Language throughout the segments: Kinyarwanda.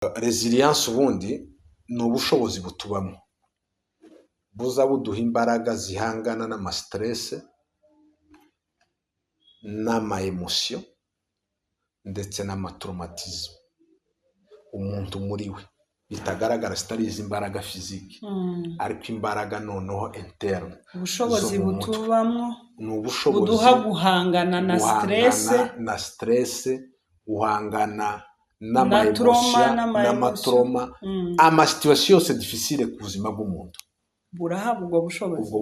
Resilience ubundi ni ubushobozi butubamo buza buduha imbaraga zihangana n'amastress n'amaemotion ndetse n'amatraumatisme umuntu muri we bitagaragara zitari izi imbaraga physique ariko imbaraga noneho interne ubushobozi butubamwo ni ubushobozi buduha guhangana na stress guhangana n'amaemotion n'amatroma amasituation yose difficile ku buzima bw'umuntu burahabwa ubwo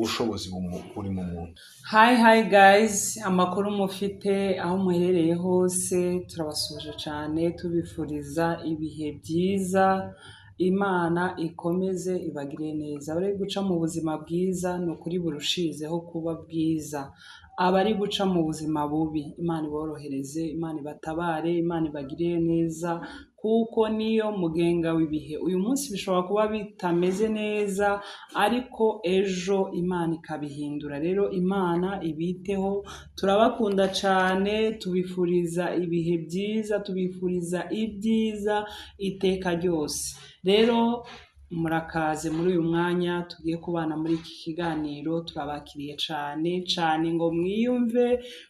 bushobozi buri mu muntu. Hi guys, amakuru mufite aho muherereye hose turabasuje cyane tubifuriza ibihe byiza, Imana ikomeze ibagire neza. Abari guca mu buzima bwiza ni ukuri burushizeho kuba bwiza, abari guca mu buzima bubi Imana iborohereze, Imana ibatabare, Imana ibagire neza kuko niyo mugenga w'ibihe. Uyu munsi bishobora kuba bitameze neza ariko ejo Imana ikabihindura. Rero Imana ibiteho, turabakunda cyane, tubifuriza ibihe byiza, tubifuriza ibyiza iteka ryose. Rero murakaze muri uyu mwanya tugiye kubana muri iki kiganiro, turabakiriye cyane ngo mwiyumve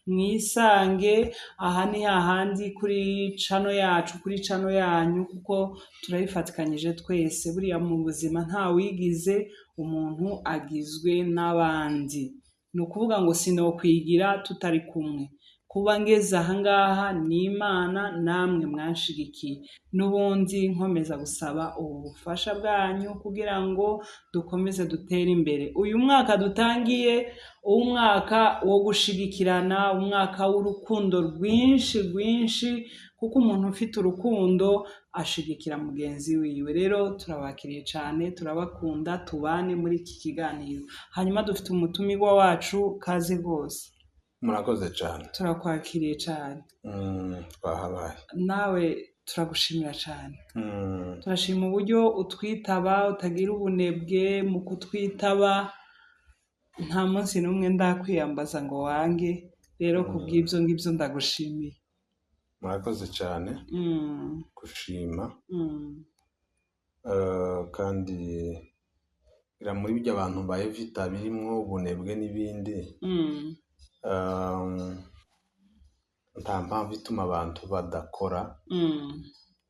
mwisange. Aha ni hahandi kuri channel yacu, kuri channel yanyu, kuko turabifatikanyije twese. Buriya mu buzima nta wigize, umuntu agizwe n'abandi. Ni ukuvuga ngo sinokwigira tutari kumwe. Kuba ngeze ahangaha ni Imana, namwe mwanshigikiye. N'ubundi nkomeza gusaba ubufasha bwanyu kugira ngo dukomeze dutere imbere. Uyu mwaka dutangiye, umwaka wo gushigikirana, umwaka w'urukundo rwinshi, kuko umuntu ufite urukundo ashigikira mugenzi wiwe. Rero turabakiriye cyane, turabakunda, tubane muri iki kiganiro. Hanyuma dufite umutumirwa wacu, kaze rwose. Murakoze cyane. Turakwakiriye cyane. Twahabaye. Nawe turagushimira cyane. Turashima uburyo utwitaba, utagira ubunebwe mu kutwitaba. Nta munsi n'umwe ndakwiyambaza ngo wange. Rero kubw'ibyo ngibyo ndagushimiye. Murakoze cyane. Gushima. Kandi ira muri bijya abantu bayevita birimo ubunebwe n'ibindi. Nta mpamvu ituma abantu badakora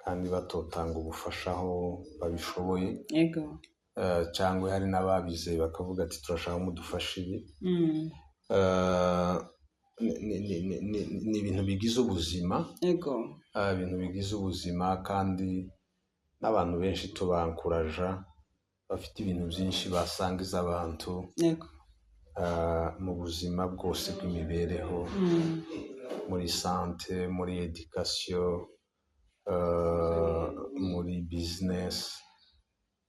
kandi batotanga ubufasha aho babishoboye. Yego. Cyangwa hari n'ababizeye bakavuga ati turashaka mudufasha ibi. Ni ibintu bigize ubuzima. Yego. Ibintu bigize ubuzima kandi n'abantu benshi tubankuraja bafite ibintu byinshi basangiza abantu. Yego. Mu buzima bwose bw'imibereho, muri sante, muri education, muri business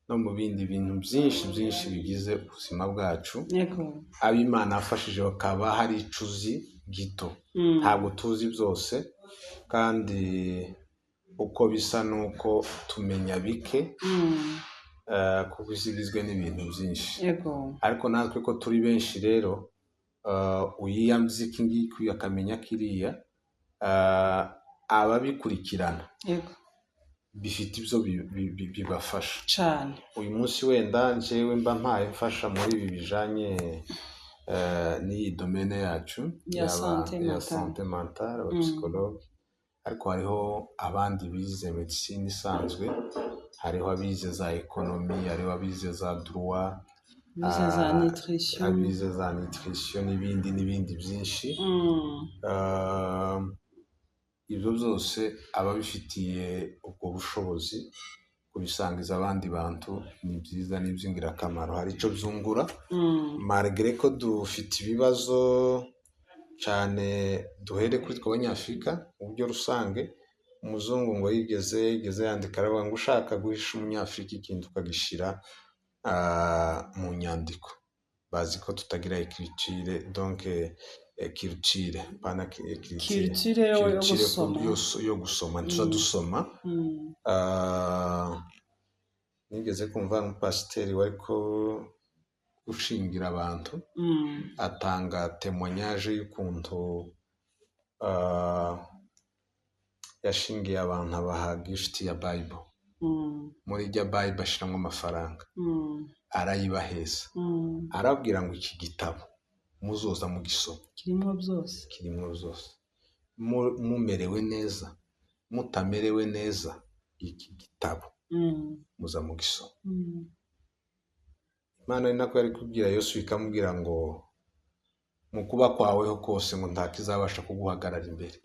no mu bindi bintu byinshi bigize ubuzima bwacu. Yego. Ab'Imana yafashije bakaba hari icuzi gito. Ntabwo tuzi byose kandi uko bisa nuko tumenya bike. Kuko isibizwe n'ibintu byinshi. Yego. Ariko natwe ko turi benshi rero uyiyamze iki ngiki akamenya kiriya ababikurikirana. Yego. Bifite ibyo bibafasha cyane. Uyu munsi wenda njyewe mba mpaye mfasha muri ibi bijanye n'iyi domaine yacu ya santé mentale, psychologue. Ariko hariho abandi bize medicine isanzwe, hariho abize za ekonomi, hariho abize za droit, abize za nutrition n'ibindi byinshi. Ibyo byose ababifitiye ubwo bushobozi kubisangiza abandi bantu ni byiza, ni iby'ingirakamaro, hari icyo byungura. Malgré ko dufite ibibazo cyane, duhere kuri twe abanyafurika mu buryo rusange. Umuzungu ngo yigeze yandika aravuga ngo ushaka guhisha umunyafurika ikintu ukagishira mu nyandiko. Bazi ko tutagira écriture, donc culture, pana culture yo gusoma tuza dusoma. Nigeze kumva umupasiteri wariko gushingira abantu atanga témoignage y'ukuntu yashingiye abantu abaha gift ya Bible. muri rya Bible ashiramo amafaranga arayibaheza arabwira ngo iki gitabo muzoza mu gisoma kirimo byose mumerewe neza mutamerewe neza iki gitabo muza mu gisoma. Imana ni nako yari kubwira Yosuwa ikamubwira ngo mu kuba kwaweho kose ngo ntakizabasha kuguhagarara imbere,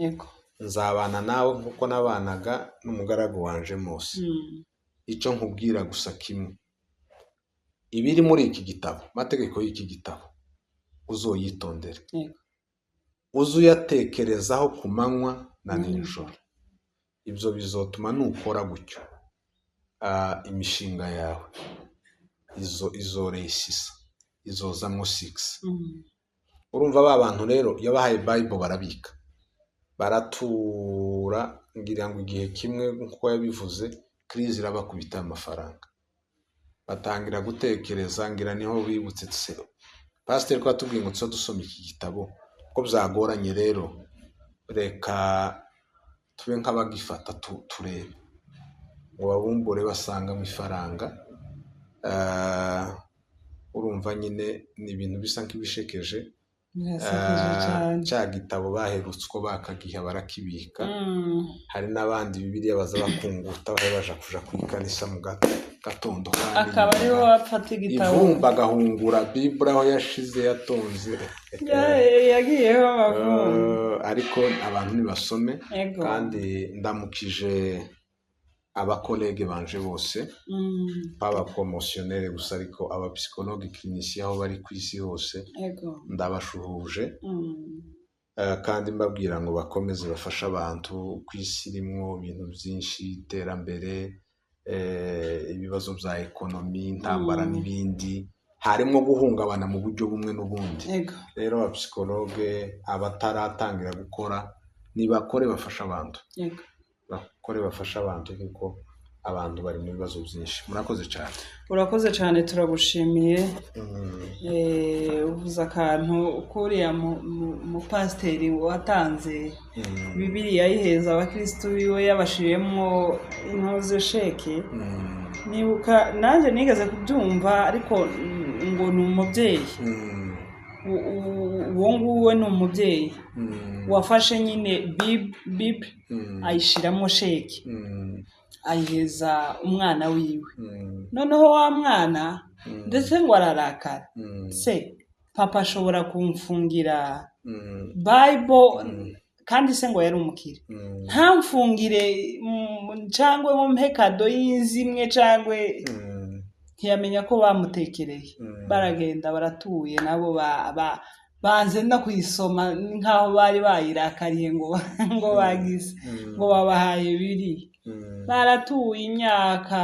nzabana nawe nkuko nabanaga n'umugaragu wanje Mose. Icyo nkubwira gusa kimwe, ibiri muri iki gitabo, amategeko y'iki gitabo uzoyitondere, uzuyatekerezaho ku manywa na nijoro. Ibyo bizotuma nukora gutyo imishinga yawe izoresisa izozamwo 6. Urumva ba bantu rero yabahaye Bible barabika baratura, ngira ngo igihe kimwe nkuko yabivuze crise irabakubita amafaranga batangira gutekereza, ngira niho bibutse tse pastor ko atubwiye ngo tso dusoma iki gitabo ko byagoranye, rero reka tube nk'abagifata turebe ngo babumbure basanga mu ifaranga. Urumva nyine ni ibintu bisa nk'ibishekeje. Cya gitabo baherutse ko bakagiha barakibika. Hari n'abandi Bibiliya baza bakunguta baja kuja kwikanisa mu gatondo, kandi akaba ariho wapfata igitabo ivumba agahungura Bible aho yashize yatonze yagiyeho amavumbi. Ariko abantu nibasome, kandi ndamukije abakolege banje bose baba promotionnaire gusa ariko aba psychologue clinicien aho bari kwisi hose ndabashuhuje, kandi mbabwira ngo bakomeze bafasha abantu kwisi rimwo ibintu byinshi, iterambere, ibibazo bya ekonomi, intambara n'ibindi, harimo guhungabana mu buryo bumwe n'ubundi. Rero aba psychologue abataratangira gukora nibakore bafasha abantu, bakore bafasha abantu kuko abantu bari mu bibazo byinshi. Murakoze cyane. Urakoze cyane, turagushimiye. Uvuze akantu kuriya mu pasiteri watanze Bibiliya yiheza abakristo biwe yabashiriyemo intoze sheke. Nibuka nanjye nigeze kubyumva, ariko ngo ni umubyeyi, uwo nguwo ni umubyeyi wafashe nyine Bible ayishiramo sheke ayiheza umwana wiwe. Noneho wa mwana ndetse ngo ararakara, se papa ashobora kumfungira Bible kandi se ngo yari umukire, ntamfungire cyangwa mu mpekado y'izimwe, cyangwa ntiyamenya ko bamutekereye. Baragenda baratuye nabo banze no kuyisoma nkaho bari bayirakariye ngo bagize ngo babahaye biri. Baratuye imyaka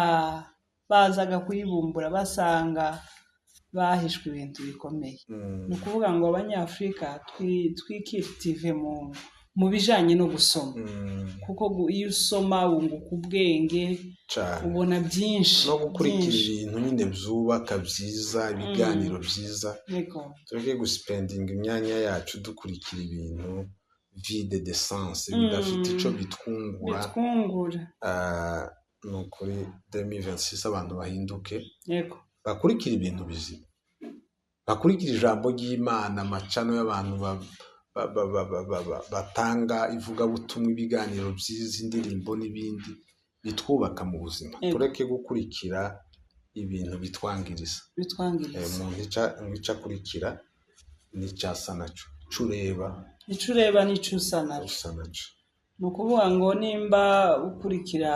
bazaga kuyibumbura basanga bahishwe ibintu bikomeye. Ni ukuvuga ngo abanyafurika twikiritive mu bijanye no gusoma, kuko iyo usoma wunguka ubwenge, ubona byinshi no gukurikira ibintu nyine byubaka byiza, ibiganiro byiza. Tureke guspendinga imyanya yacu dukurikira ibintu vide de sens bidafite ico bitwungura. No kuri 2026 abantu bahinduke, bakurikira ibintu bizima, bakurikira ijambo ry'Imana, amacano y'abantu batanga ivugabutumwa, ibiganiro byiza, indirimbo n'ibindi bitwubaka mu buzima. Tureke gukurikira ibintu bitwangiriza. Umuntu ica kurikira n'icyasa naco, icureba n'icusa naco. Ni ukuvuga ngo nimba ukurikira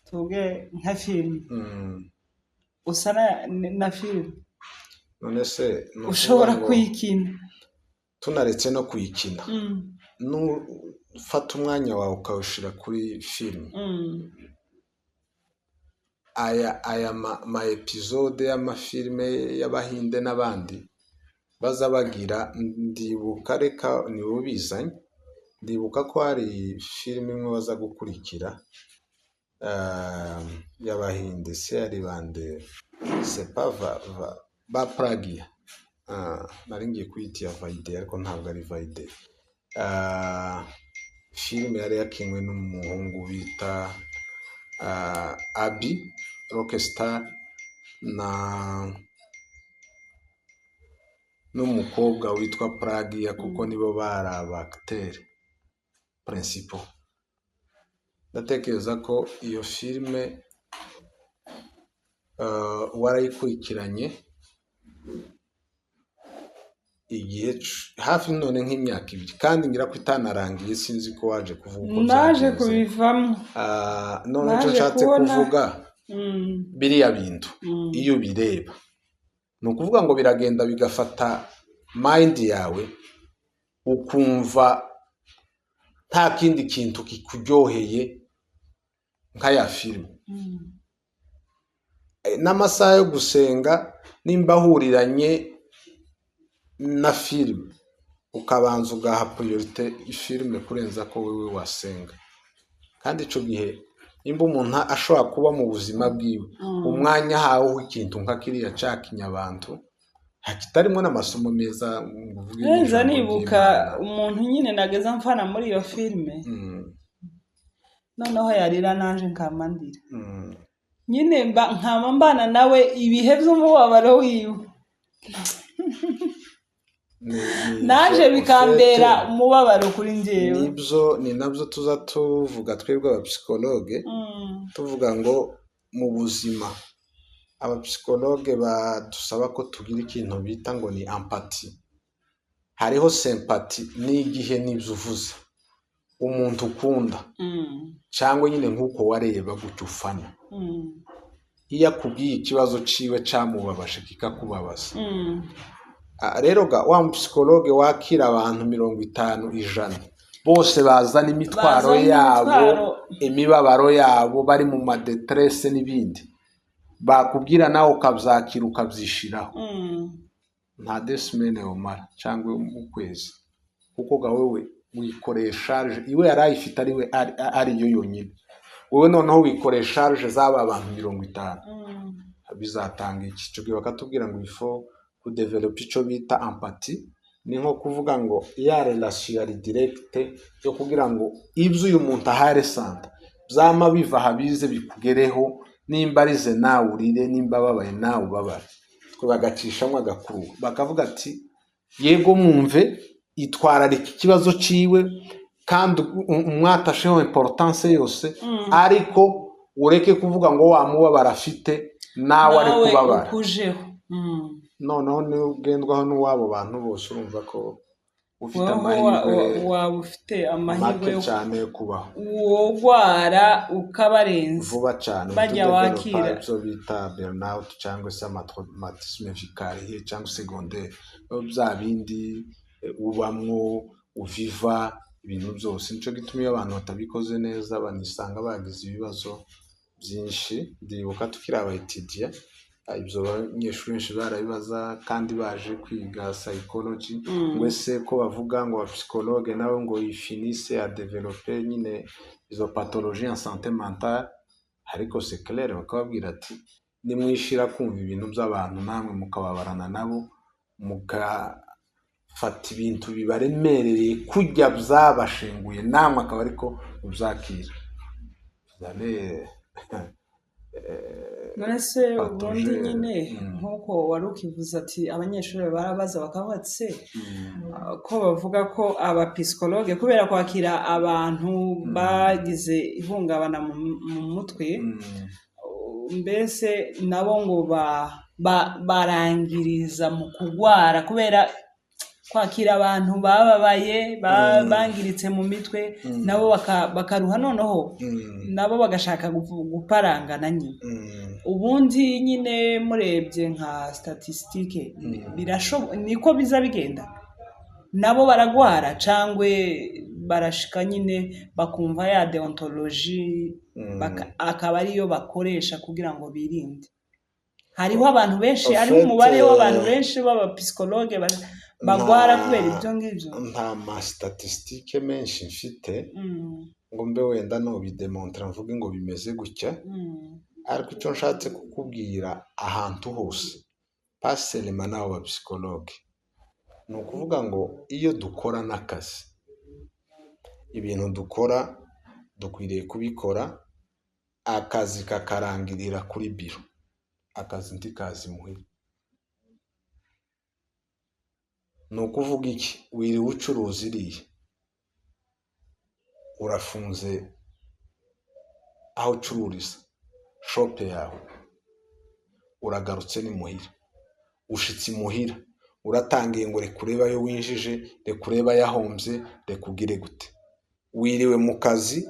tuge nka filime, usa na filime, none se ushobora kuyikina. Tunaretse no kuyikina, fata umwanya wawe ukawushira kuri filime. Aya ma episode y'amafilime y'abahinde n'abandi baza bagira, ndibuka, reka niwe ubizanye, ndibuka ko hari filime imwe baza gukurikira y'abahinde, se yari bande, c'est pas ba Pragia, nari ngiye kuyitira Vaide ariko ntabwo ari Vaide. Filime yari yakinwe n'umuhungu bita Abi Rockstar n'umukobwa witwa Pragia kuko nibo bari abakiteri principal. Ndatekereza ko iyo filime warayikurikiranye igihe hafi none nk'imyaka 2 kandi ngira ko itanarangiye, sinzi ko waje kuvuga uko naje kubivamo none cyo nshatse kuvuga biriya bintu iyo bireba ni ukuvuga ngo biragenda bigafata mind yawe ukumva nta kindi kintu kikuryoheye nk'aya filime. N'amasaha yo gusenga nimba ahuriranye na filime ukabanza ugaha priorite ifilime kurenza ko wewe wasenga. Kandi ico gihe nimba umuntu ashobora kuba mu buzima bwiwe umwanya hawo w'ikintu nka kiriya cakinya abantu hakitarimo n'amasomo meza neza. Nibuka umuntu nyine nageza mfana muri iyo filime noneho yarira nanje nkamandira nyine nkaba mbana nawe ibihe by'umubabaro wiwe naje bikambera umubabaro kuri njyewe. Ni nabyo tuza tuvuga twebwe abapsikologe tuvuga ngo mu buzima abapsikologe badusaba ko tugira ikintu bita ngo ni empathy. Hariho sympathy n'igihe n'ibyo uvuze umuntu ukunda cyangwa nyine nk'uko wareba gutyo ufana iyo akubwiye ikibazo ciwe camubabashe kikakubabaza. Rero wa psikologe wakira abantu 50 bose bazana imitwaro yabo imibabaro yabo bari mu madetresse n'ibindi bakubwira nawe ukabyakira ukabyishiraho nta desimene umara cyangwa ukwezi kuko gawewe wikoresha charge iwe yarayifite ari yo yonyine wowe noneho wikoresha charge zaba abantu 50 bizatanga iki cyo bakatubwira ngo ifo ku develop ico bita empathy. Ni nko kuvuga ngo ya relation directe yo kugira ngo ibyo uyu muntu ahare santa byama biva habize bikugereho nimba arize nawe urire nimba babaye nawe ubabare twe bagacishamo agakuru bakavuga ati yego mwumve itwararika ikibazo ciwe kandi umwatasheho importance yose ariko ureke kuvuga ngo wamubabara afite nawe ari kubabara noneho ni ugendwaho n'uwabo bantu bose urumva ko ufite amahirwe waba ufite amahirwe yo cyane yo kubaho wogwara ukabarenza vuba cyane bajya wakira ibyo bita burnout cyangwa se traumatisme vicarieux cyangwa secondaire bya bindi ubamwo uviva ibintu byose. Nico gituma iyo abantu batabikoze neza banisanga bagize ibibazo byinshi. Ndibuka tukiri abayitidia ibyo abanyeshuri benshi barabibaza kandi baje kwiga psychology wese ko bavuga ngo psychologue nawe ngo ifinisse a développer nyine izo pathologie en santé mentale ariko c'est clair bakababwira ati nimwishira kumva ibintu by'abantu namwe mukababarana nabo mugafata ibintu bibaremereye kujya byabashenguye namwe akaba ariko ubyakira Nonese ubundi nyine nk'uko wari ukivuze ati abanyeshuri barabaza bakavuga ati se ko bavuga ko abapsikologe kubera kwakira abantu bagize ihungabana mu mutwe mbese nabo ngo barangiriza mu kugwara kubera kwakira abantu bababaye bangiritse mu mitwe nabo bakaruha noneho nabo bagashaka guparangana nyine. Ubundi nyine murebye nka statistique niko biza bigenda nabo baragwara cangwe barashika nyine bakumva ya deontologie akaba ariyo bakoresha kugira ngo birinde. Hariho abantu benshi ari umubare w'abantu benshi b'abapsikologe bagwara kubera ibyo ngibyo. Nta ma statistique menshi mfite ngo mbe wenda no bidemontra mvuge ngo bimeze gutya ariko icyo nshatse kukubwira ahantu hose paselema n'abo bapsikologe ni ukuvuga ngo iyo dukora n'akazi ibintu dukora dukwiriye kubikora akazi kakarangirira kuri biro, akazi ntikazi muhira. Ni ukuvuga iki? Wiriwe ucuruza iriya, urafunze aho ucururiza shope yawe, uragarutse ni muhira, ushitse imuhira uratangiye ngo reka urebe ayo winjije, reka urebe ayahombye, reka ugire gute. Wiriwe mu kazi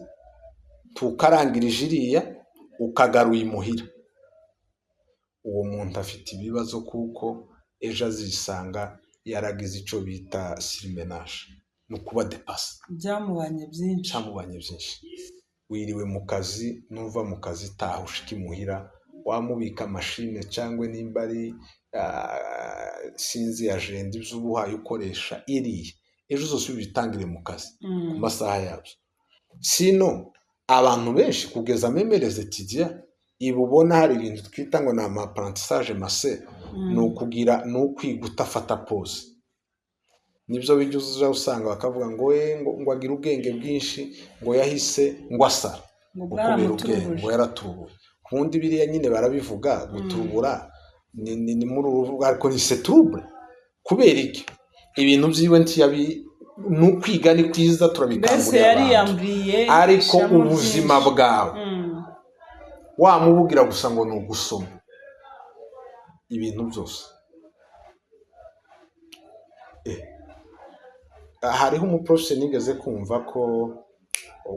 tukarangirije iriya ukagaruye imuhira, uwo muntu afite ibibazo kuko ejo azisanga yaragize icyo bita sirimenage, ni ukuba depasa, byamubanye byinshi. Wiriwe mu kazi, nuva mu kazi taha ushika imuhira, wamubika mashine cyangwa nimba ari sinzi agenda ibyo ubuhaye ukoresha iriya, ejo zose ubitangire mu kazi ku masaha yabyo. Sino abantu benshi kugeza memereze tijya ibubona hari ibintu twita ngo ni amaapprentissage masse, ni ukugira ni ukwiga utafata pause. Nibyo bijya uza usanga bakavuga ngo ngo agira ubwenge bwinshi, ngo yahise ngo asara, kubera ubwenge ngo yaratubuye. Kundi biriya nyine barabivuga gutubura ni muri uruvuga, ariko ni c'est trouble. Kubera iki? Ibintu byiwe ntiyabi n'ukwiga ni kwiza, turabikangurira abantu, ariko ubuzima bwawe wamubugira gusa ngo ni ugusoma ibintu byose. Hariho umuprofeseri nigeze kumva ko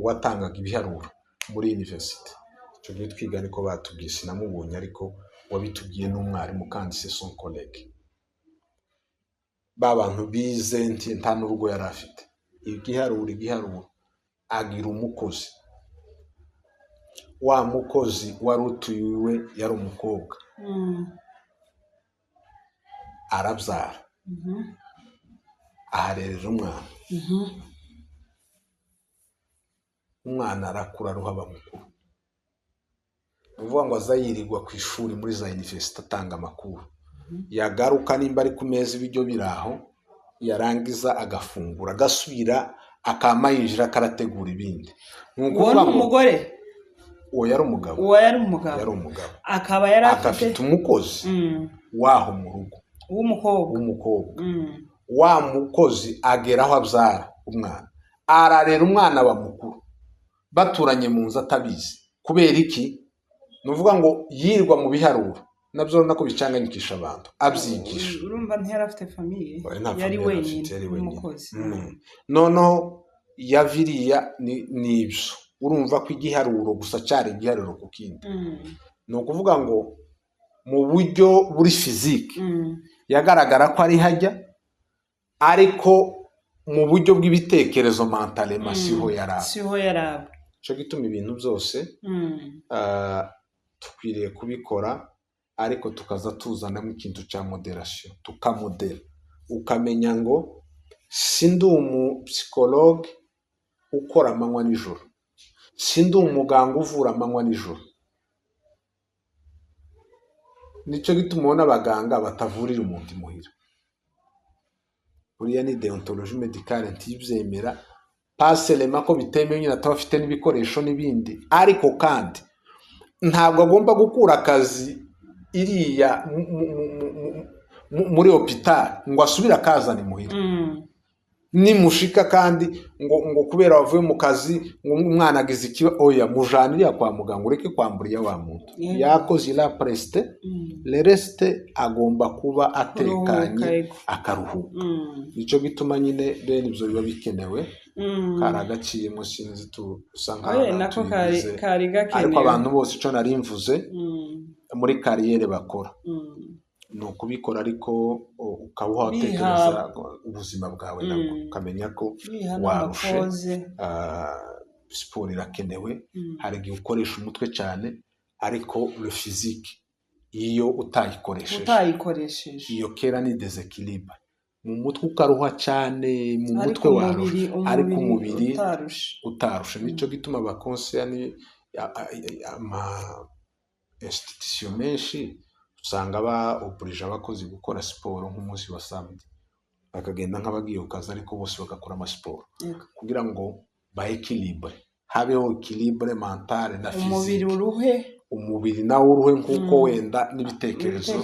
watangaga ibiharuro muri university, icyo gihe twiga niko batubwiye, sinamubonye ariko wabitubwiye n'umwarimu kandi c'est son collègue. Bantu bize nta n'urugo yari afite, igiharuro agira umukozi, wa mukozi wari utuyiwe yari umukobwa, arabyara, aharerera umwana, umwana arakura aruhaba mukuru. Uvuga ngo aza yirirwa ku ishuri muri za university atanga amakuru, yagaruka nimba ari ku meza ibiryo biraho, yarangiza agafungura, agasubira akama yinjira akarategura ibindi. Uwo ni umugore? Uwo yari umugabo. Akaba yari afite umukozi waho mu rugo w'umukobwa. Wa mukozi agera aho abyara umwana, ararera umwana aba mukuru, baturanye mu nzu atabizi. Kubera iki? Nuvuga ngo yirwa mu biharuro, nabyo nako bicanganyikisha abantu, abyigisha. Urumva ntiyari afite famiye, yari wenyine umukozi. Noneho yaviriya ni ibyo, urumva ko igiharuro gusa cyari igiharuro ku kindi. Ni ukuvuga ngo mu buryo buri fizike yagaragara ko ari hajya, ariko mu buryo bw'ibitekerezo mentalema siho yaraba. Cyo gituma ibintu byose tukwiriye kubikora, ariko tukaza tuzanamo ikintu cya moderation, tukamodera, ukamenya ngo sindi umupsikologe ukora amanywa nijoro, sindi umuganga uvura amanywa nijoro. Nicyo gituma ubona abaganga batavurira umuntu imuhira. Buriya ni deontologie médicale ntibyemera, paselema ko bitemewe nyine ataba afite n'ibikoresho n'ibindi, ariko kandi ntabwo agomba gukura akazi iriya muri hospital ngo asubire akazana imuhira. Nimushika kandi ngo kubera wavuye mu kazi ngo umwana agize ikiba, oya mujaniriya kwa muganga, ureke kwamburiya wa muntu. Yakoze la preste, le reste agomba kuba atekanye akaruhuka. Nicyo gituma nyine bene ibyo biba bikenewe, karagaciyemo sinzi tusanga nako kari gakenewe, ariko abantu bose icyo nari mvuze muri kariyere bakora ni ukubikora, ariko ukaba watekereza ubuzima bwawe nabwo, ukamenya ko warushe. Siporo irakenewe, hari igihe ukoresha umutwe cyane, ariko le physique iyo utayikoresheje iyo kera ni deséquilibre, mu mutwe ukaruha cyane, mu mutwe warusha, ariko umubiri utarushe. Nicyo gituma abakonseya ni ama institution menshi usanga oburije abakozi gukora siporo nk'umunsi wa samedi, bakagenda nk'abagiye ku kazi ariko bose bagakora amasiporo kugira ngo ba ekilibre, habeho équilibre mental na umubiri physique uruhe umubiri nawo uruhe nk'uko wenda n'ibitekerezo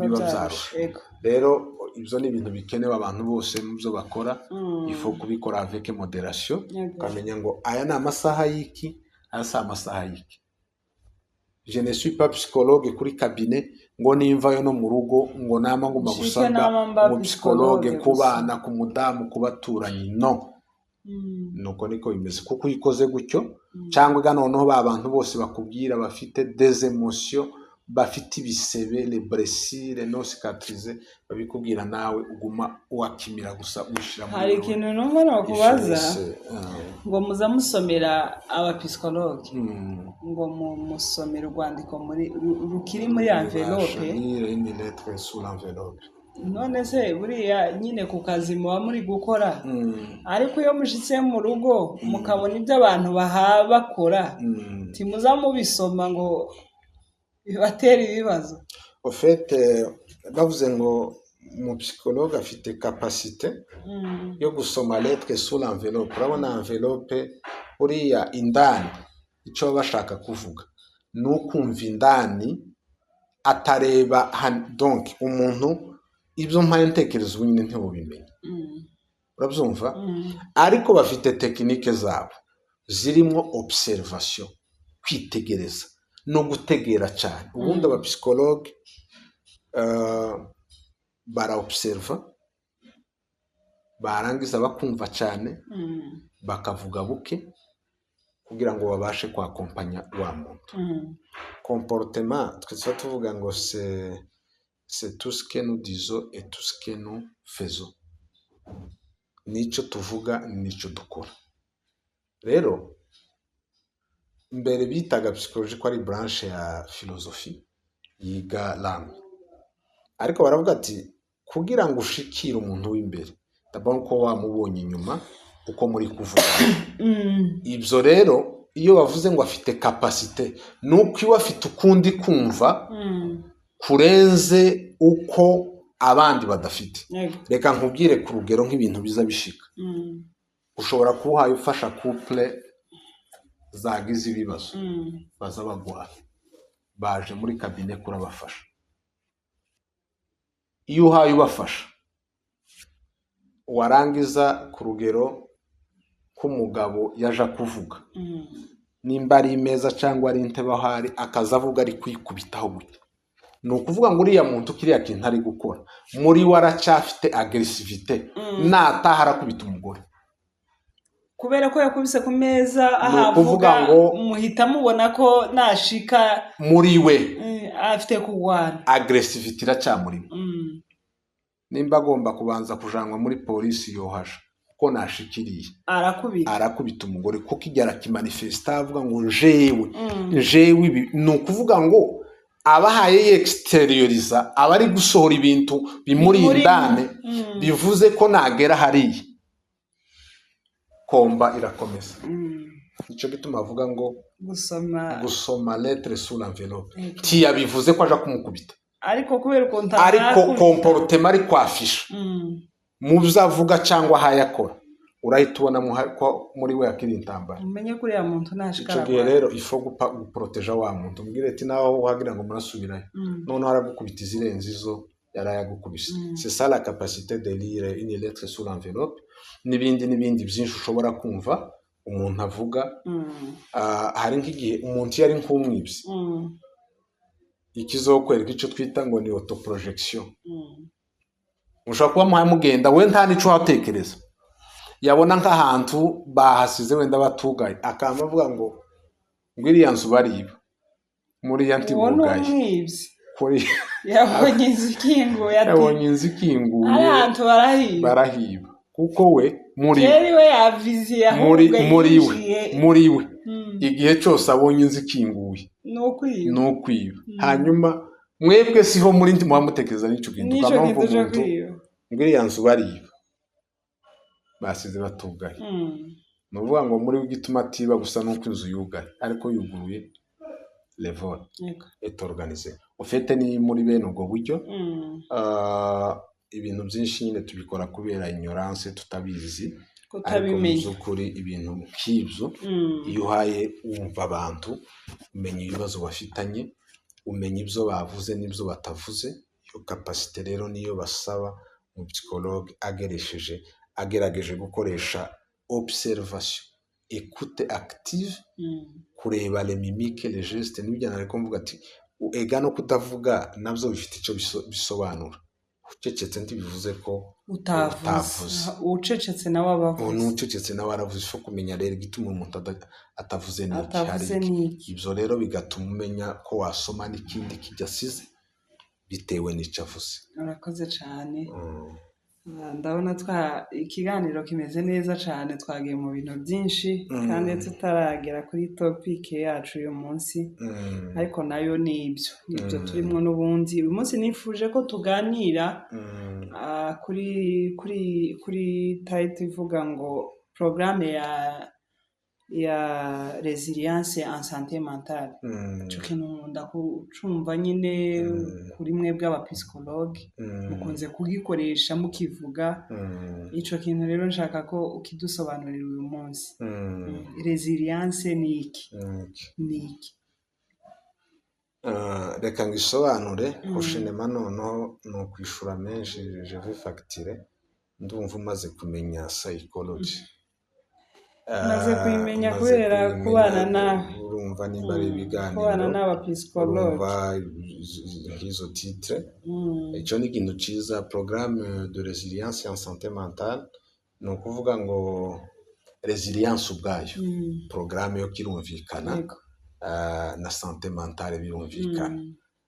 biba byarusha rero ibyo ni ibintu bikenewe abantu bose mu byo bakora ifo kubikora avec moderation ukamenya ngo aya ni amasaha y'iki aya si amasaha y'iki je ne suis pas psychologue kuri cabinet ngo nimvayo no mu rugo ngo nama ngomba gusanga mu psychologue ku bana ku mudamu ku baturanyi no nuko niko bimeze kuko uyikoze gutyo cyangwa noneho ba bantu bose bakubwira bafite des émotions bafite ibisebe les blessures non cicatrisées babikubwira nawe uguma wakimira gusa ushira mu hari ikintu numva nakubaza ngo muza musomera abapsychologue ngo musomera urwandiko muri rukiri muri envelope ni lettre sur l'enveloppe none se buriya nyine ku kazi muba muri gukora ariko iyo mushitse mu rugo mukabona ibyo abantu bakora timuza mubisoma ngo bibatera ibibazo au fait bavuze ngo mu psychologue afite capacité yo gusoma lettre sur l'enveloppe urabona enveloppe buriya indani icyo bashaka kuvuga nukumva indani atareba donc umuntu ibyo mpaye ntekerezo nyine ntibubimenye urabyumva ariko bafite technique zabo zirimo observation kwitegereza no gutegera cyane ubundi aba psychologue bara observa barangiza bakumva cyane bakavuga buke kugira ngo babashe kwakompanya wa muntu comportement twese tuvuga ngo c'est tout ce que nous disons et tout ce que nous faisons nico tuvuga nico dukora rero mbere bitaga psychologie ko ari branche ya philosophie yiga langue ariko baravuga ati kugira ngo ushikire umuntu w'imbere d'abord ko wamubonye inyuma uko muri kuvuga ibyo rero iyo bavuze ngo afite capacité nuko iwe afite ukundi kumva kurenze uko abandi badafite reka nkubwire ku rugero nk'ibintu biza bishika ushobora kuhaye ufasha couple zagize ibibazo baza bagwa baje muri cabinet kurabafasha iyo uhaye ubafasha warangiza ku rugero k'umugabo yaje kuvuga nimba ari imeza cyangwa ari intebe ahari akaza avuga ari kwikubitaho gute ni ukuvuga ngo uriya muntu kiriya kintu ari gukora muri we aracyafite agresivite nataha arakubita umugore kubera ko yakubise ku meza ahavuga muhita mubona ko nashika muri we afite kugwana agresivite iracyamurimo nimba agomba kubanza kujanwa muri polisi yohaje kuko nashikiriye arakubita umugore kuko igihe arakimanifesta avuga ngo jewe ibi ni ukuvuga ngo abahaye exterioriza abari gusohora ibintu bimuri indane bivuze ko nagera hariya komba irakomeza icyo gituma avuga ngo gusoma lettre sur l'enveloppe tiyabivuze ko aja kumukubita ariko kubera ko ariko comportement ari kwafisha mu byavuga cyangwa hayakora urahita ubona ko muri we yakiri intambara umenye kuri ya muntu nashikara icyo gihe rero ifo guproteja wa muntu umbwire ati naho uhagira ngo murasubirayo none haragukubita izirenze izo yarayagukubise c'est ça la capacité de lire une lettre sur l'enveloppe n'ibindi byinshi ushobora kumva umuntu avuga hari nk'igihe umuntu yari nk'umwibyi ikizokwereka icyo twita ngo ni autoprojection ushobora kuba muhaye mugenda we nta nico hatekereza yabona nk'ahantu bahasize wenda batugaye akamba avuga ngo iriya nzu bariba muri ya ntibugaye kuri yabonye inzu ikinguye ahantu barahiba kuko we muri we igihe cyose abonye inzu ikinguye ni ukwiba hanyuma mwebwe siho muri muba mutekereza n'icyo kintu ukamva umuntu iriya nzu bariba basize batugaye ni ukuvuga ngo muri we igituma atiba gusa nuko inzu yugaye ariko yuguruye level est organisé ufite ni muri bene ubwo buryo ibintu byinshi nyine tubikora kubera ignorance tutabizi ariko mu by'ukuri ibintu nk'ibyo iyo uhaye wumva abantu umenya ibibazo bafitanye, umenya ibyo bavuze n'ibyo batavuze. Iyo kapasite rero niyo basaba mu psychologue agerageje gukoresha observation, écoute active, kureba les mimiques, les gestes, n'ibyo nariko mvuga ati ega no kutavuga nabyo bifite icyo bisobanura. Ucecetse ntibivuze ko utavuze, ucecetse nawe abavuze, n'ucecetse nawe aravuze. Ifo kumenya rero igituma umuntu atavuze n'iki. Ibyo rero bigatuma umenya ko wasoma n'ikindi kijyasize bitewe n'icyo avuze. Urakoze cyane. Ndabona ikiganiro kimeze neza cyane, twagiye mu bintu byinshi kandi tutaragera kuri topic yacu uyu munsi, ariko nayo nibyo turimo n'ubundi. Uyu munsi nifuje ko tuganira kuri title ivuga ngo programme ya resilience en santé mentale. Cyo kintu ndakucumva nyine kuri mwebwe abapsychologue mukunze kugikoresha mukivuga. Ico kintu rero nshaka ko ukidusobanurira uyu munsi. Resilience ni iki? Reka ngisobanure kushinema noneho ni ukwishura menshi je vais facturer. Ndumva umaze kumenya psychology, maze kuyimenya kubera kubana nawe, urumva nimba ari ibiganiro kubana n'abapsychologue, urumva nk'izo titre. Icyo ni ikintu cyiza. Programme de résilience en santé mentale ni ukuvuga ngo resilience ubwayo programme yo kirumvikana, na santé mentale birumvikana.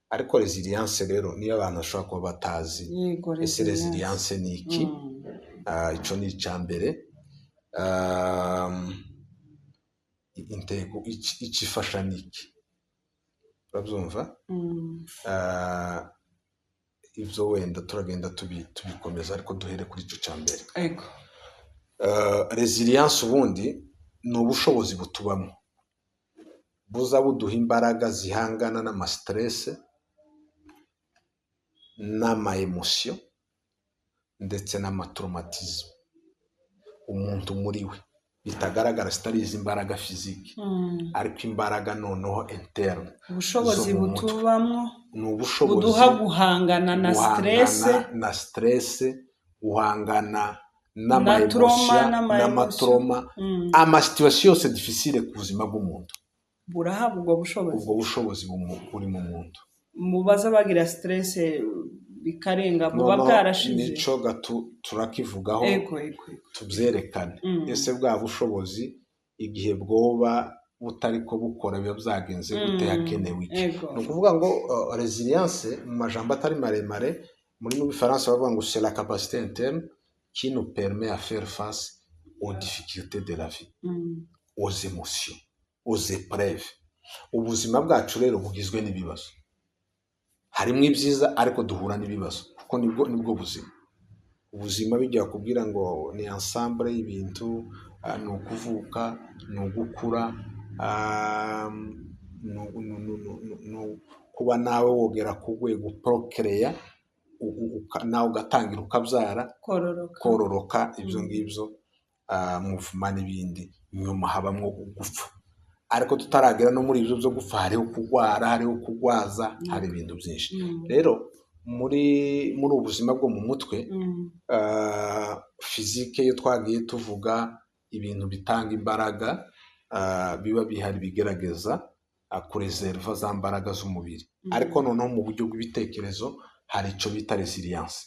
Ariko resilience rero niyo abantu bashobora kuba batazi ese resilience ni iki. Icyo ni icya mbere. Intego ikifasha niki, urabyumva? Ibyo wenda turagenda tubikomeza, ariko duhere kuri icyo cya mbere. Resilience ubundi ni ubushobozi butubamo buza buduha imbaraga zihangana n'ama stress n'ama emotion ndetse n'ama traumatisme umuntu muri we bitagaragara, zitari izi imbaraga fiziki, ariko imbaraga noneho interne. Ubushobozi butubamwo ni ubushobozi buduha guhangana na stress, guhangana n'amatroma, amasituwasiyo yose difficile ku buzima bw'umuntu. Burahabwa ubwo bushobozi buri mu muntu. Mubaza bagira stress bikarenga buba bwarashize. Nico turakivugaho tubyerekane. Ese bwa bushobozi igihe bwoba butari ko bukora biba byagenze gute, hakenewe iki? Ni ukuvuga ngo resilience mu majambo atari maremare muri mu Faransa bavuga ngo c'est la capacité interne qui nous permet à faire face aux difficultés de la vie, aux émotions, aux épreuves. Ubuzima bwacu rero bugizwe n'ibibazo, harimo ibyiza ariko duhura n'ibibazo, kuko nibwo buzima. Ubuzima bijya kubwira ngo ni ensemble y'ibintu, ni ukuvuka, ni ugukura, kuba nawe wogera ku rwego procreate, nawe ugatangira ukabyara, kororoka, ibyo ngibyo, muvuma n'ibindi. Nyuma habamo gupfa, ariko tutaragera no muri ibyo byo gupfa hariho kugwara, hariho kugwaza, hari ibintu byinshi. Rero muri ubuzima bwo mu mutwe, fizike yo twagiye tuvuga ibintu bitanga imbaraga, biba bihari bigerageza kureserva za mbaraga z'umubiri. Ariko noneho mu buryo bw'ibitekerezo hari icyo bita resilience,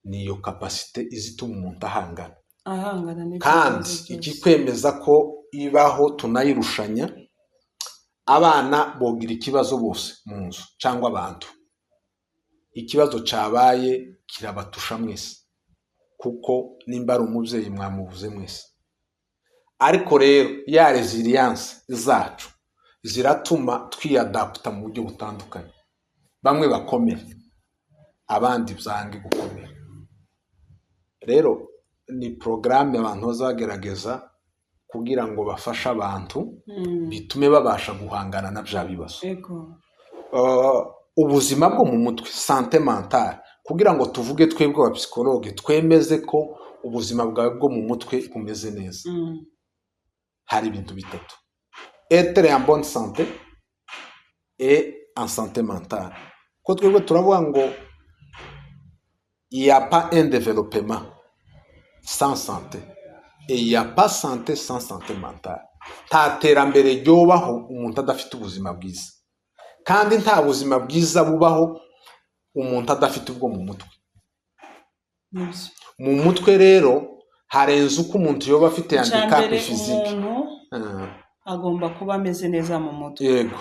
niyo kapasite izituma umuntu ahangana. Kandi ikikwemeza ko ibaho tunayirushanya, abana bogira ikibazo bose mu nzu cyangwa abantu, ikibazo cyabaye kirabatusha mwese, kuko nimba ari umubyeyi mwamuvuze mwese. Ariko rero ya resilience zacu ziratuma twiyadapta mu buryo butandukanye. Bamwe bakomera, abandi byange gukomera. Rero ni programme abantu bazagerageza kugira ngo bafashe abantu bitume babasha guhangana na bya bibazo. Ubuzima bwo mu mutwe, santé mentale, kugira ngo tuvuge twebwe aba psychologue twemeze ko ubuzima bwawe bwo mu mutwe bumeze neza hari ibintu bitatu: être en bonne santé et en santé mentale. Ko twebwe turavuga ngo il y a pas un développement sans santé et il y a pas santé sans santé mentale. Nta terambere ryobaho umuntu adafite ubuzima bwiza, kandi nta buzima bwiza bubaho umuntu adafite ubwo mu mutwe. Mu mutwe rero harenze uko umuntu yoba afite handicap physique. Agomba kuba ameze neza mu mutwe. Yego.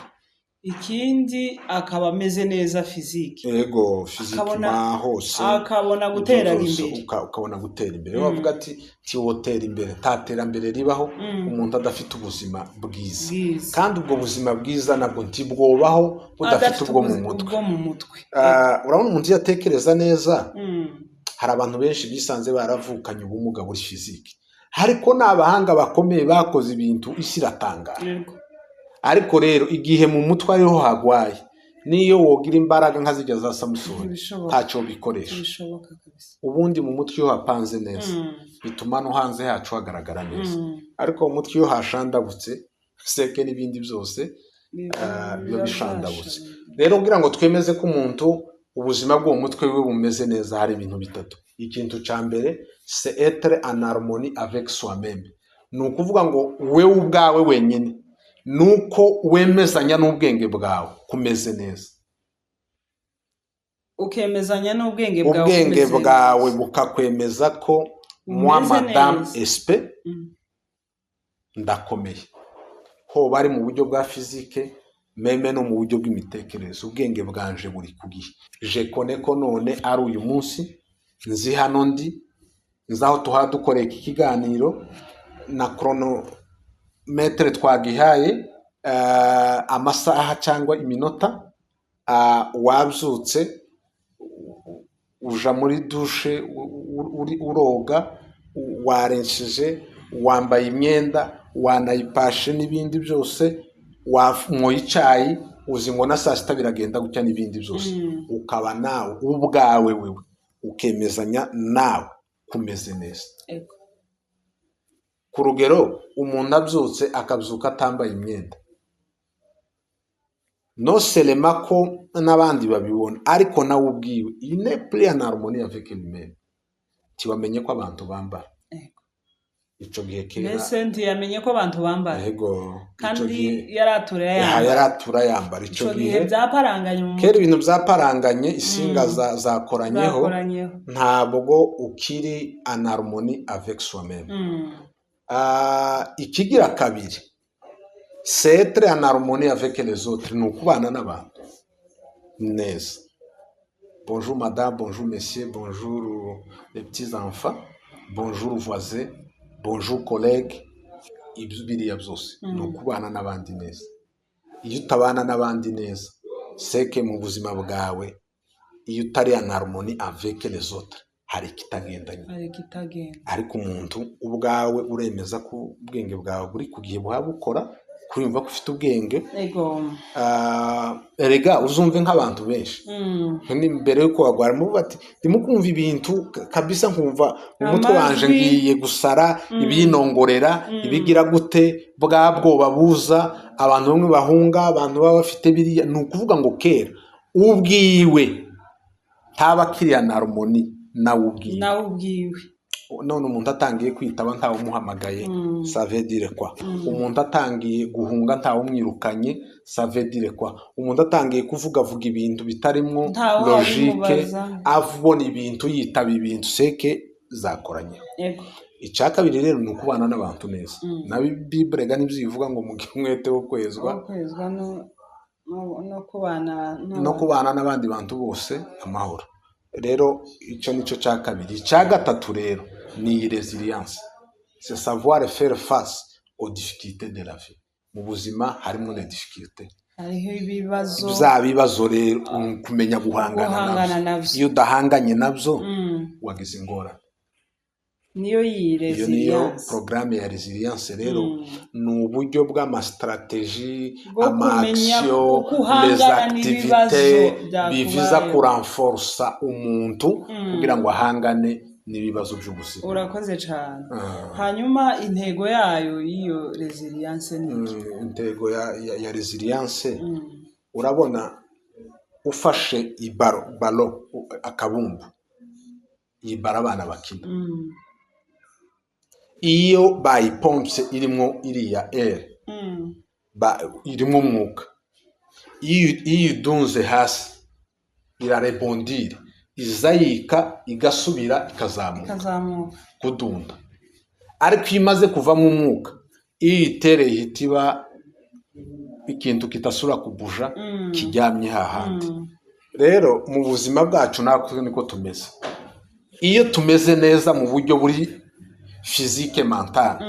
Ikindi akaba ameze neza physique. Yego, physique hose. Akabona gutera imbere. Ukabona gutera imbere. Bavuga ati wotera imbere, tatera imbere ribaho umuntu adafite ubuzima bwiza. Kandi ubwo buzima bwiza nabwo ntibwobaho budafite ubwo mu mutwe. Urabona umuntu yatekereza neza. Hari abantu benshi bisanze baravukanye ubumuga buri physique. Ariko n'abahanga bakomeye bakoze ibintu isi iratangara. Ariko rero igihe mu mutwe ariho hagwaye, niyo wogira imbaraga nka zijya za Samusoni ntacyo bikoresha. Ubundi mu mutwe iyo hapanze neza bituma no hanze hacu hagaragara neza. Ariko mu mutwe iyo hashandabutse seke n'ibindi byose biba bishandabutse. Rero kugira ngo twemeze ko umuntu ubuzima bwo mu mutwe we bumeze neza hari ibintu bitatu. Ikintu cya mbere c'est être en harmonie avec soi-même. Ni ukuvuga ngo wewe ubwawe wenyine nuko wemezanya n'ubwenge bwawe kumeze neza. Ukemezanya n'ubwenge bwawe bukakwemeza ko moi madame Espe ndakomeye. Ho bari mu buryo bwa physique meme no mu buryo bw'imitekerereze. Ubwenge bwanje buri kugihe. Je connais ko none ari uyu munsi nzi hano ndi nzaho dukoreye iki kiganiro na chronometre twagihaye amasaha cyangwa iminota. Wabyutse uja muri dushe uroga, warenshije, wambaye imyenda, wanayipashe n'ibindi byose, wanyoye icyayi, uzi ngo na saa sita biragenda gutya n'ibindi byose. Ukaba nawe ubwawe wewe ukemezanya nawe kumeze neza. Ku rugero umuntu abyutse akabyuka atambaye imyenda, no selema ko n'abandi babibona, ariko nawe ubwiwe il n'est plus en harmonie avec lui-même. Tiwamenye ko abantu bambara. Ico gihe kera mbese ntiyamenye ko abantu bambara. Yego. Kandi yaratura yambara. Ico gihe byaparanganye mu kera ibintu byaparanganye, isinga zakoranyeho, ntabwo ukiri en harmonie avec soi-même. Ikigira kabiri c'est être en harmonie avec les autres. Ni ukubana n'abantu neza. Bonjour madame, bonjour monsieur, bonjour les petits enfants, bonjour voisins, bonjour collègues. Ibyo biriya byose ni ukubana n'abandi neza. Iyo utabana n'abandi neza seke mu buzima bwawe, iyo utari en harmonie avec les autres hari kitagendanye. Ariko umuntu ubwawe uremeza ko ubwenge bwawe buri kugiye buhabukora, kurumva ko ufite ubwenge. Erega uzumve nk'abantu benshi mbere yuko wagwara mu bati ndimukumva ibintu kabisa, nkumva umutwe wanje ngiye gusara, ibinongorera, ibigira gute, bwa bwoba buza, abantu bamwe bahunga, abantu baba bafite biriya. Ni ukuvuga ngo kera ubwiwe taba kiriya na harmonie nawe ubwiwe. None umuntu atangiye kwitaba ntawe umuhamagaye, ça veut dire quoi? Umuntu atangiye guhunga ntawe umwirukanye, ça veut dire quoi? Umuntu atangiye kuvuga ibintu bitarimo logique, avubona ibintu yitaba ibintu seke zakoranye. Icya kabiri rero ni ukubana n'abantu neza. Na Bible ga nibyo bivuga ngo mugihe umwete wo kwezwa no kubana n'abandi bantu bose amahoro. Rero icyo nicyo cya kabiri. Icya gatatu rero ni resilience. C'est savoir faire face aux difficultés de la vie. Mu buzima harimo les difficultés. Hariho ibibazo. Bya bibazo rero kumenya guhangana nabyo. Iyo udahanganye nabyo wagize ingorane. Niyo resilience. Programme ya resilience rero ni uburyo bw'amastratégie, ama-action, les activités biviza kurenforcer umuntu kugira ngo ahangane n'ibibazo by'ubuzima. urakoze cyane. Hanyuma intego yayo y'iyo resilience ni iki? Intego ya resilience urabona ufashe balo akabumbu iyi bara abana bakina iyo bayipompse irimo iriya air irimo umwuka iyo idunze hasi irarebondire izayika igasubira ikazamuka kudunda, ariko iyo imaze kuvamo umwuka iyo itereye ihita iba ikintu kitasura kubuja kijyamye hahandi. Rero mu buzima bwacu natwe niko tumeze. Iyo tumeze neza mu buryo buri physique mentale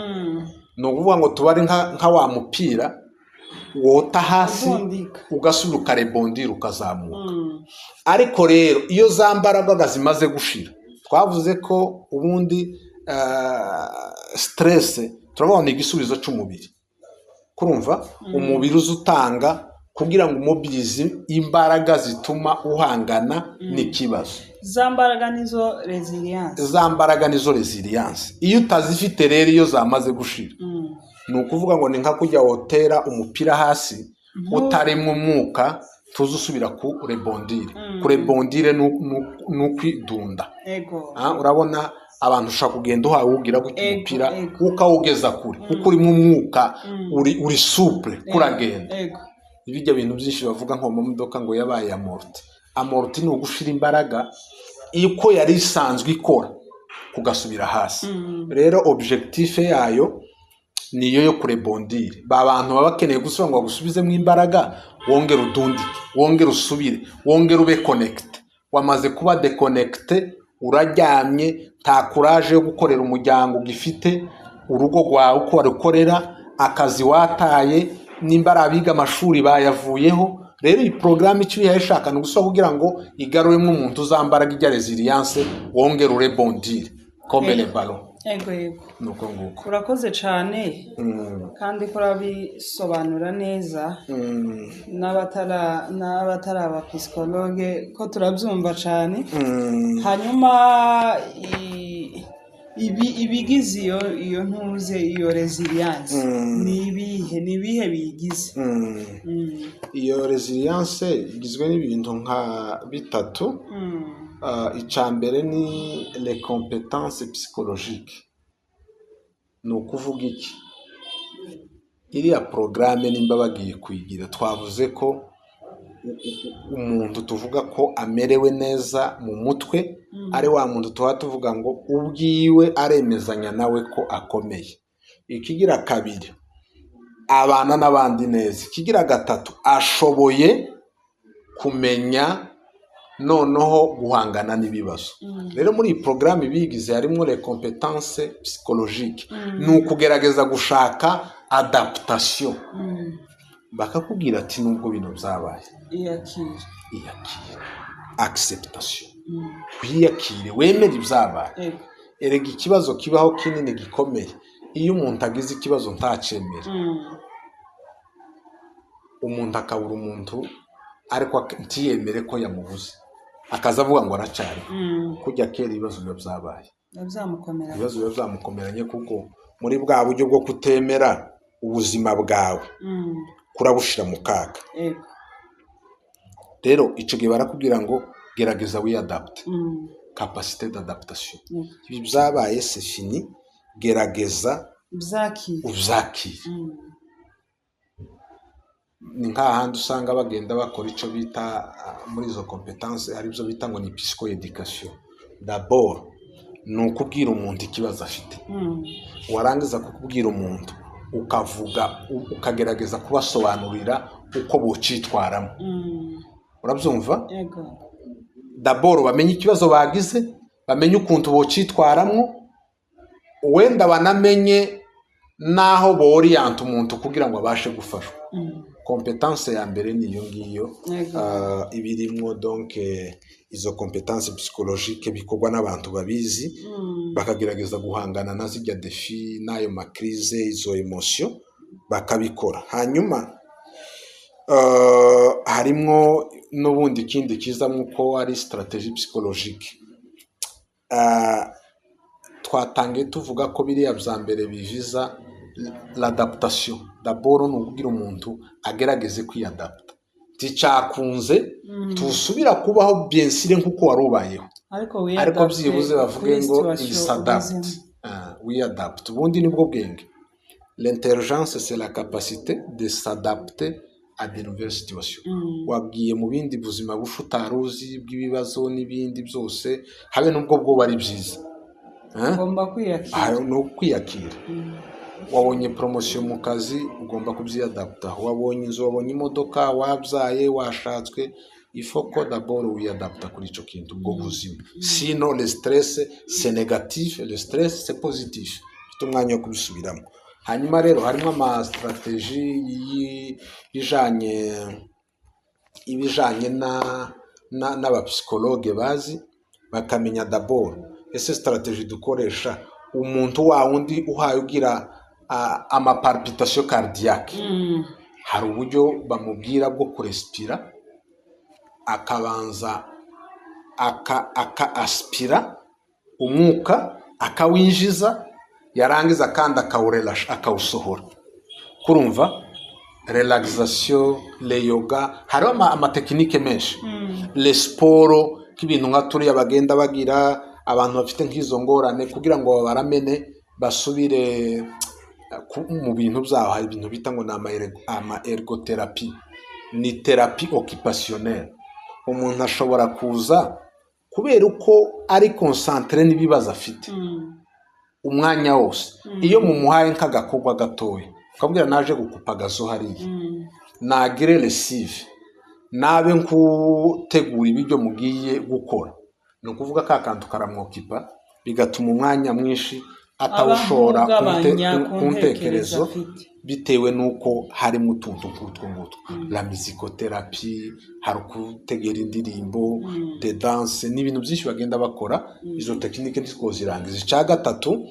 no kuvuga ngo tubari nka wa mupira wota hasi ugasubira ukarebondira ukazamuka. Ariko rero iyo za mbaraga zimaze gushira, twavuze ko ubundi stress turabona igisubizo cy'umubiri. Kurumva umubiri uzutanga kugira ngo mobilize imbaraga zituma uhangana n'ikibazo. Za mbaraga nizo resilience. Za mbaraga nizo resilience. Iyo utazifite rero iyo zamaze gushira, ni ukuvuga ngo ni nka kujya wotera umupira hasi utarimo umwuka tuzusubira ku rebondire. Ku rebondire n'ukwidunda. Urabona abantu ushaka kugenda uhawe ugira gutya umupira ukawugeza kure kuko urimo umwuka uri souple kuragenda. Ibijya bintu byinshi bavuga nko mu modoka ngo yabaye amorti. Amorti ni ugushira imbaraga uko yari isanzwe ikora kugasubira hasi. Rero objectif yayo niyo yo kurebondire. Ba bantu baba bakeneye gusubira ngo bagusubizemo imbaraga, wongera udundike, wongera usubire, wongera ube connect. Wamaze kuba deconnecte, uraryamye, nta courage yo gukorera umuryango gifite, urugo rwawe uko warukorera, akazi wataye, nimbara abiga amashuri bayavuyeho. Rero iyi program icyo yashaka no gusaba kugira ngo igaruremo umuntu uzambaraga ijya resilience, wongera urebondire comme le ballon. Yego nuko nguko. Urakoze cyane kandi ko rabisobanura neza n'abatari abapsikologe ko turabyumva cyane. Hanyuma ibigize iyo ntuze iyo resilience ni ibihe bigize? Iyo resilience igizwe n'ibintu nka bitatu. Icambere ni les compétences psychologiques. Ni ukuvuga iki? Iriya programme nimba bagiye kwigira, twavuze ko umuntu tuvuga ko amerewe neza mu mutwe ari wa muntu tuvuga ngo ubwiwe aremezanya nawe ko akomeye. Ikigira kabiri, abana n'abandi neza. Ikigira gatatu, ashoboye kumenya noneho guhangana n'ibibazo. Rero muri iyi programme bigize harimo les compétences psychologiques. Ni ukugerageza gushaka adaptation. Bakakubwira ati nubwo bino byabaye, iyakire acceptation. Kwiyakire, wemere ibyabaye. Erega ikibazo kibaho kinini gikomeye iyo umuntu agize ikibazo ntacemere. Umuntu akabura umuntu ariko ntiyemere ko yamubuze, akaza avuga ngo aracari kujya kera ibibazo byabaye, ibibazo byamukomeranye kuko muri bwa buryo bwo kutemera ubuzima bwawe kurabushira mu kaga. Rero ico gihe barakubwira ngo gerageza wiadapt, capacité d'adaptation. Ibi byabaye c'est fini, gerageza uzakire. Ni nk'ahandi usanga bagenda bakora icyo bita muri izo compétences, ari byo bita ngo ni psycho-education. D'abord ni ukubwira umuntu ikibazo afite, warangiza kukubwira umuntu ukavuga ukagerageza kubasobanurira uko bocitwaramo. Urabyumva? D'abord bamenye ikibazo bagize, bamenye ukuntu bocitwaramo, wenda banamenye naho boriyanta umuntu kugira ngo abashe gufashwa. Compétence ya mbere ni iyo ngiyo. Ibirimo donc izo compétences psychologiques bikorwa n'abantu babizi, bakagerageza guhangana na zijya défi n'ayo makrize, izo emotion bakabikora. Hanyuma harimo n'ubundi kindi kiza nk'uko ari stratégie psychologique. twatangiye tuvuga ko biriya bya mbere biviza l'adaptation. D'abord ni ukubwira umuntu agerageze kwiyadapta, ticyakunze tusubira kubaho byensire nk'uko wari ubayeho, ariko byibuze bavuge ngo s'adapte, wiyadapte. Ubundi nibwo bwenge. L'intelligence c'est la capacité de s'adapter à de nouvelles situations. Wagiye mu bindi buzima busha utaruzi bw'ibibazo n'ibindi byose, habe n'ubwo bwo bari byiza, ugomba kwiyakira. no kwiyakira. Wabonye promotion mu kazi, ugomba kubyiyadapta. Wabonye inzu, wabonye imodoka, wabyaye, washatswe, il faut que d'abord wiyadapta kuri icyo kintu ubwo buzima. Sinon le stress c'est négatif, le stress c'est positif. Ufite umwanya wo kubisubiramo. Hanyuma rero harimo ama strategie ibijanye n'abapsikologe bazi bakamenya d'abord ese strategie dukoresha umuntu wa wundi uhaye ugira amapalpitation cardiaque. Hari uburyo bamubwira bwo kurespira, akabanza aspira umwuka akawinjiza, yarangiza kandi akawurelasha akawusohora. Kurumva relaxation, le yoga, hariho amatekinike menshi, le sport k'ibintu nka turiya bagenda bagira abantu bafite nk'izo ngorane kugira ngo baramene basubire mu bintu byabo. Hari ibintu bita ngo ama ergotherapie, ni thérapie occupationnelle. Umuntu ashobora kuza kubera uko ari concentré n'ibibazo afite umwanya wose. Iyo mumuhaye nk'agakorwa gatoya ukabwira naje gukupa gazo hariya, nagire lesive, nabe nkutegura ibyo mugiye gukora, ni ukuvuga ka kantu karamwokipa bigatuma umwanya mwinshi atawushora ku ntekerezo, bitewe n'uko harimo utuntu nk'utwo ngutwo. La musicotherapie, hari ukutegera indirimbo, de danse, n'ibintu byinshi bagenda bakora. Izo tekinike ntitwo zirangiza. Icya gatatu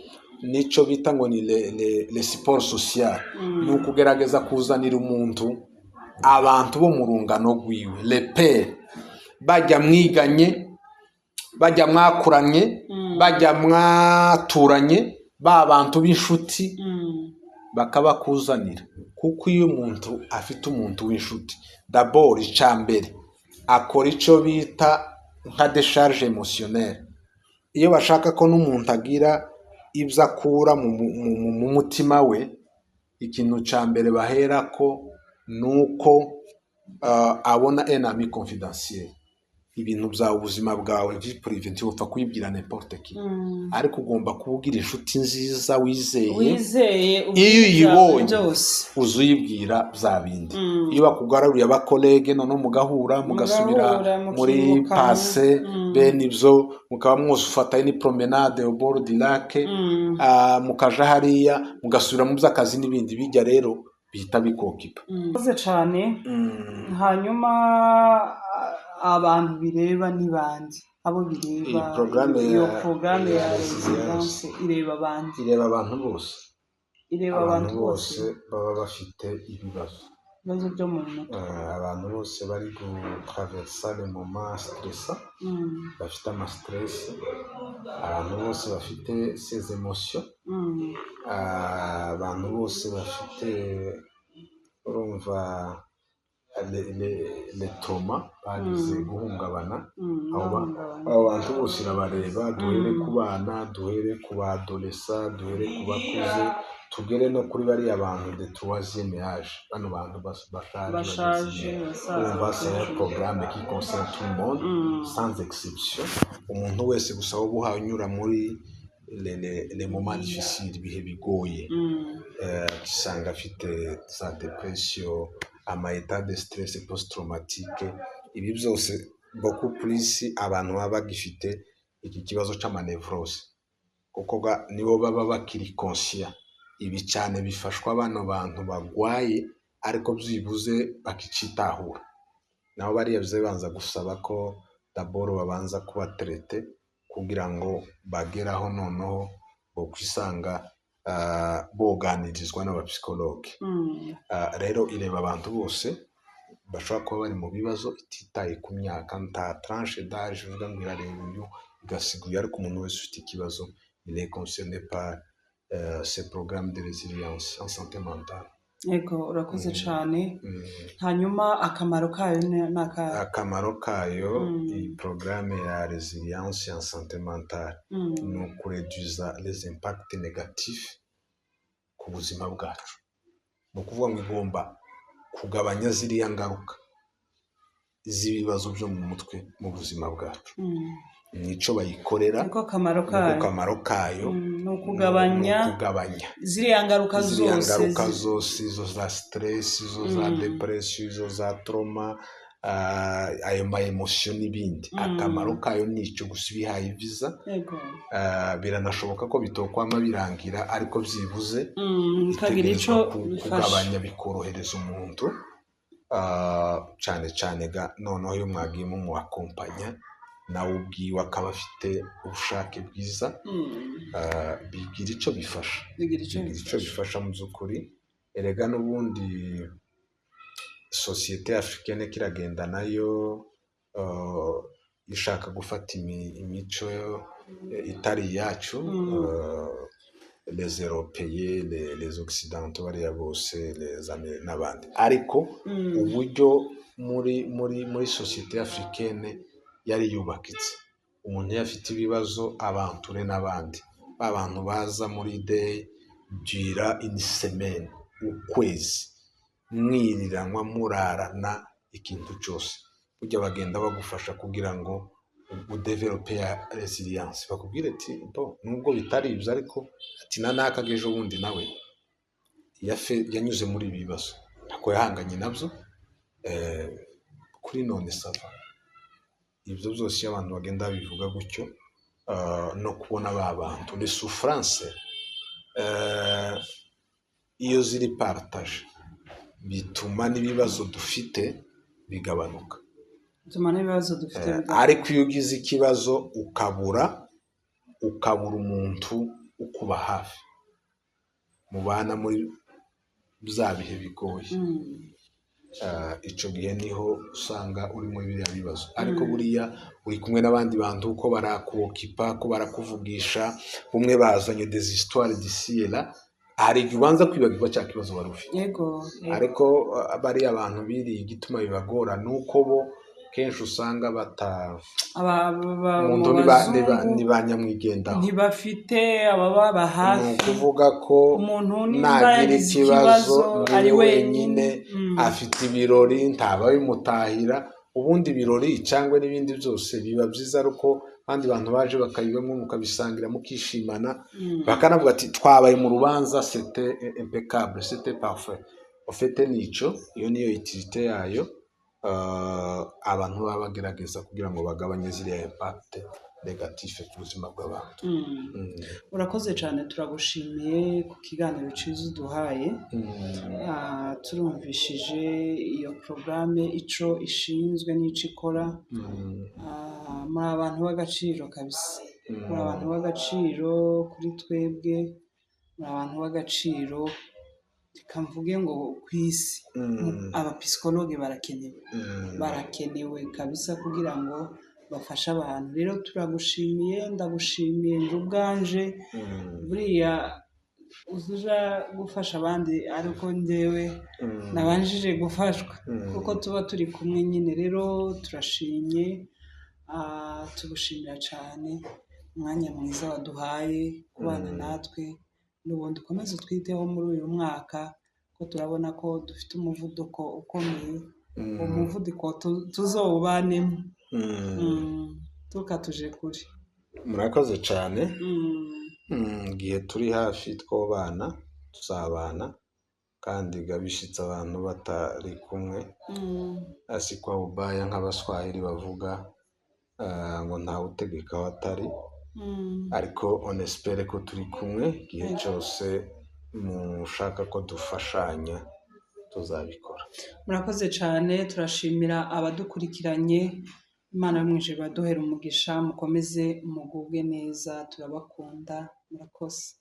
nico bita ngo ni le sport social, ni ukugerageza kuzanira umuntu abantu bo mu rungano rwiwe, le pair, bajya mwiganye, bajya mwakuranye, bajya mwaturanye, ba bantu b'inshuti bakabakuzanira. Kuko iyo umuntu afite umuntu w'inshuti, d'abord icambere akora ico bita nka décharge émotionnelle. Iyo bashaka ko n'umuntu agira ibyo akura mu mutima we, ikintu ca mbere bahera ko nuko abona un ami confidentiel. Ibintu byawe, ubuzima bwawe, vie privée ntipfa kuyibwira n'importe qui, ariko ugomba kubugira inshuti nziza wizeye. Iyo uyibonye uzuyibwira bya bindi. Iyo bakugaruriye abakolege noneho mugahura mugasubira muri passe, bene ibyo mukaba mwose ufata ni promenade au bord du lac, mukaja hariya mugasubira mu by'akazi n'ibindi. Bijya rero bihita bikokipa cyane. Hanyuma abantu bireba ni bandi, abo bireba iyo programme ya resilience ireba abandi, ireba abantu bose baba bafite ibibazo byo mu mutwe. Abantu bose bari gutraversa le moment stressant, bafite ama stress, abantu bose bafite ces émotions, abantu bose bafite urumva le trauma, bagize guhungabana. Abo bantu bose irabareba, duhere ku bana, duhere ku badolesa, duhere ku bakuze, tugere no kuri bariya bantu de troisième âge, bano bantu bashaje. Urumva c'est un programme qui concerne tout le monde sans exception. Umuntu wese gusa wo buhanyura muri les moments difficiles, ibihe bigoye, usanga afite za depression, ama état de stress post-traumatique. Ibi byose beaucoup plus abantu baba bagifite iki kibazo cy'amanevrose, kuko nibo baba bakiri conscient. Ibi cyane bifashwa abana bantu bagwaye ariko byibuze bakicitahura. Nabo bariya banza gusaba ko d'abord babanza kuba traité kugira ngo bageraho noneho bo kwisanga boganirizwa n'abapsikologe. Rero ireba abantu bose bashobora kuba bari mu bibazo, ititaye ku myaka, nta tranche d'âge uvuga ngo irareba uyu igasiga uyu, ariko umuntu wese ufite ikibazo il est concerné par ces programmes de résilience en santé mentale. Yego urakoze cyane. Mm. Hanyuma akamaro kayo ni akahe? Akamaro kayo iyi porogaramu ya resilience en santé mentale ni ukureduza les impacts négatifs ku buzima bwacu. Ni ukuvuga ngo igomba kugabanya ziriya ngaruka z'ibibazo byo mu mutwe mu buzima bwacu. Nico bayikorera, niko kamaro kayo ni ukugabanya ziriya ngaruka zose, izo za stress, izo za depression, izo za trauma, ayo ma emotion n'ibindi. Akamaro kayo ni icyo gusa ibihaye visa. Biranashoboka ko bitokwama birangira ariko byibuze bikagira icyo kugabanya bikorohereza umuntu cyane cyane noneho iyo mwagiye mu akompanya nawe ubwiwe akaba afite ubushake bwiza, bigira icyo bifasha mu by'ukuri. Erega n'ubundi sosiyete africaine kiragenda nayo ishaka gufata imico itari iyacu, les Européens, les Occidentaux bariya bose n'abandi, ariko uburyo muri sosiyete africaine yari yubakitse, umuntu iyo afite ibibazo abanture n'abandi, abantu baza muri day gira une semaine, ukwezi mwiriranwa murarana ikintu cyose, ujya bagenda bagufasha kugira ngo udevelope ya resilience, bakubwire ati nubwo bitari ibyo ariko ati nanakaga ejo bundi nawe yanyuze muri ibi bibazo ntabwo yahanganye nabyo, kuri none sava. Ibyo byose iyo abantu bagenda bivuga gutyo, no kubona ba bantu les souffrances iyo ziri partage bituma n'ibibazo dufite bigabanuka. Ariko iyo ugize ikibazo ukabura umuntu ukuba hafi, mubana muri bya bihe bigoye, icyo gihe niho usanga uri muri biriya bibazo. Ariko buriya uri kumwe n'abandi bantu uko barakuokipa, ko barakuvugisha, bumwe bazanye des histoires d'ici et là, hari igihe ubanza kwibagirwa cya kibazo wari ufite. Ariko bariya abantu biriye igituma bibagora ni uko bo kenshi usanga umuntu ni ba nyamwigendaho, ntibafite abababa hafi. Ni ukuvuga ko umuntu nagira ikibazo ari wenyine, afite ibirori ntaba bimutahira. Ubundi ibirori cyangwa n'ibindi byose biba byiza ariko abandi bantu baje bakabibamo mukabisangira mukishimana, bakanavuga ati twabaye mu rubanza, c'était impeccable, c'était parfait. Ofite nico, iyo niyo utilité yayo. Abantu baba bagerageza kugira ngo bagabanye ziriya impact negative ku buzima bw'abantu. Urakoze cyane, turagushimiye ku kiganiro cyiza uduhaye. Turumvishije iyo porogaramu icyo ishinzwe n'icyo ikora. Muri abantu b'agaciro kabisa, muri abantu b'agaciro kuri twebwe, muri abantu b'agaciro reka mvuge ngo ku isi. Abapisikologe barakenewe kabisa kugira ngo bafashe abantu. Rero turagushimiye, ndagushimiye nje ubwanje. Buriya uzuja gufasha abandi ariko njyewe nabanjije gufashwa kuko tuba turi kumwe nyine. Rero turashimye, tugushimira cyane umwanya mwiza waduhaye kubana natwe. N'ubundi ukomeze twiteho muri uyu mwaka ko turabona ko dufite umuvuduko ukomeye, umuvuduko tuzowubanemo tukatuje kuri. Murakoze cyane. Igihe turi hafi twobana tuzabana, kandi gabishitse abantu batari kumwe asikwa ubaya nk'abaswahili bavuga ngo ntawe utegeka aho atari. Ariko on espère ko turi kumwe igihe cyose mushaka ko dufashanya tuzabikora. Murakoze cyane, turashimira abadukurikiranye. Imana yo mu ijuru ibaduhere umugisha, mukomeze mugubwe neza, turabakunda. Murakoze.